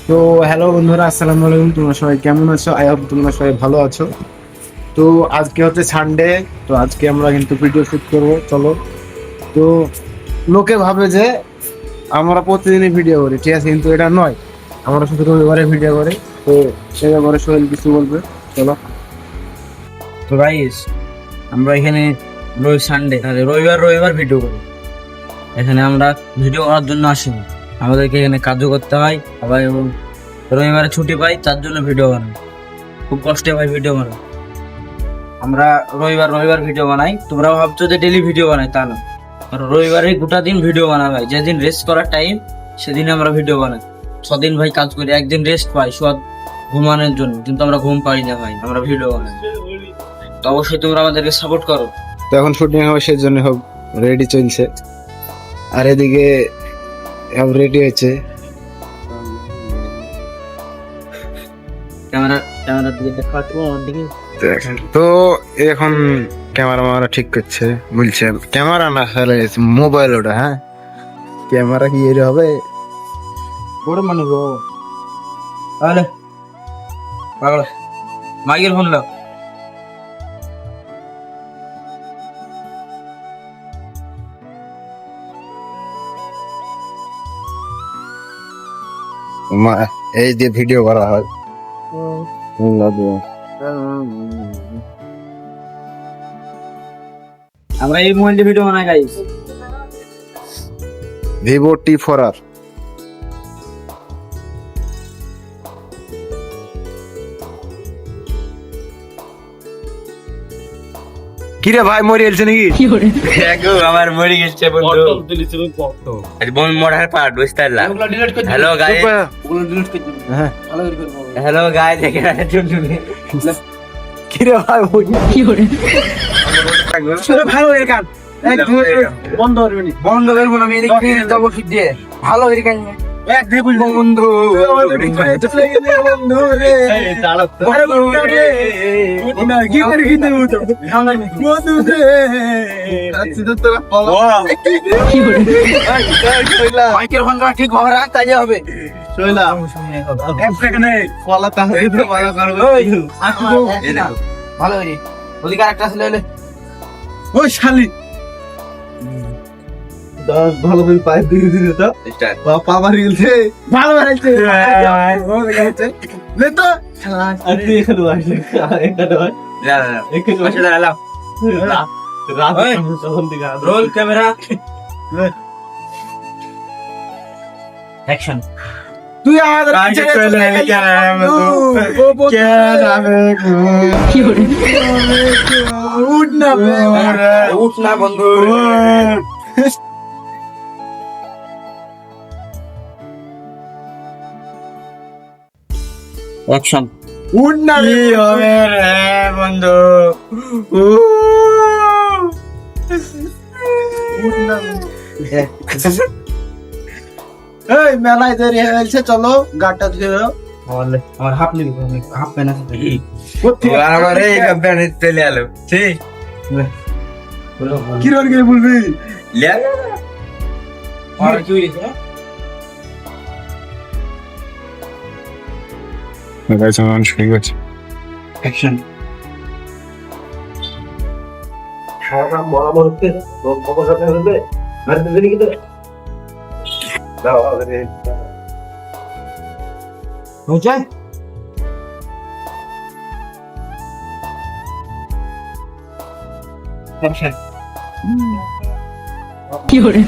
তো হ্যালো বন্ধুরা, আসসালামু আলাইকুম। তোমরা সবাই কেমন আছো? আই হোপ তোমরা সবাই ভালো আছো। তো আজকে হচ্ছে সানডে। তো আজকে আমরা কিন্তু ভিডিও শুট করবো, চলো। তো লোকে ভাবে যে আমরা প্রতিদিনই ভিডিও করি, ঠিক আছে, কিন্তু এটা নয়। আমরা শুধু রবিবারে ভিডিও করি। তো সে ব্যাপারে সোহেল কিছু বলবে, চলো। তো গাইস, আমরা এখানে সানডে রবিবার রবিবার ভিডিও করি। এখানে আমরা ভিডিও করার জন্য আসিনি, আমাদেরকে এখানে কাজও করতে হয়। আবার এবং রবিবারে ছুটি পাই, তার জন্য ভিডিও বানাই। খুব কষ্টে ভাই ভিডিও বানাই। আমরা রবিবার রবিবার ভিডিও বানাই। তোমরা ভাবছো যে ডেলি ভিডিও বানাই, তা না। কারণ রবিবারে গোটা দিন ভিডিও বানাই ভাই। যেদিন রেস্ট করার টাইম, সেদিন আমরা ভিডিও বানাই। 6 দিন ভাই কাজ করি, একদিন রেস্ট পাই সব ঘুমানোর জন্য, কিন্তু আমরা ঘুম পাই না ভাই, আমরা ভিডিও বানাই। তো অবশ্যই তোমরা আমাদেরকে সাপোর্ট করো। তো এখন শুটিং হবে, সেই জন্য সব রেডি চলছে। আর এদিকে সব রেডি হয়েছে। ক্যামেরা ক্যামেরার দিকে দেখাচ্ছ আমার দিকে। তো এখন ক্যামেরা মারা ঠিক করছে, বলছে ক্যামেরা না খেলে মোবাইল ওটা। হ্যাঁ, ক্যামেরা কি এর হবে? বড় মানুষ গো, তাহলে পাগল মাইকেল ফোন লাও। এই যে ভিডিও করা হয়। আমরা এই মোবাইলে ভিডিও বানাই গাইস। Vivo T4R। কিরে ভাই, মরে গেছে নাকি? দেখো আমার মরে গেছে বন্ধু। আজ বম মরার পার্ট বুঝতে পারলাম। হ্যালো গাইস, হ্যাঁ, হ্যালো গাইস, এখানে চুনচুনি। কিরে ভাই, ভালো এর কান বন্ধ করবে নি, বন্ধ করব না। আমি এদিকে যাব ফিট দিয়ে ভালো এর কান এক দে বন্ধু বন্ধু রে তালো রে ওনা কি করে কি দেব তো বন্ধু রে আচ্ছা তো কি করে মাইকেল ফোন করা ঠিক হবে, রাখ তাই হবে। শোনা এক সেকেন্ডে ফলা তাহলে তো ভালো করবে। ওই এই দেখো ভালো হইনি, ওদিকে আরেকটা ছিল এলে। ওই শালি ভালো করে পাইপ দিয়ে দিলে তো পা মারি গেছে, ভালো মারাইছে লে তো আরে এখানে আসলে এখানে না না না এখানে আসলে আলাম রাত তখন দিকে রোল ক্যামেরা অ্যাকশন। তুই আমাদের কাছে চলে এলি কেন? উঠ না উঠ না বন্ধু। অ্যাকশন। উঠ না কি হবে রে বন্ধু, উঠ না। এই মেলায় দেরি হয়ে গেছে, চলো গাড়িটা ধুয়ে দাও। আমার হাফ নিবি, হাফ প্যান্ট আছে কোথায়? আমার এই হাফ প্যান্ট চলে এলো। ঠিক কি রোল করে বলবি লে আর কি হইছে? গাইস, আমি শুটিং করছি। অ্যাকশন। সারা বরাবর হচ্ছে কত সাথে হবে মারতে দেরি কি তো দাও আরে হচ্ছে অ্যাকশন। কি করে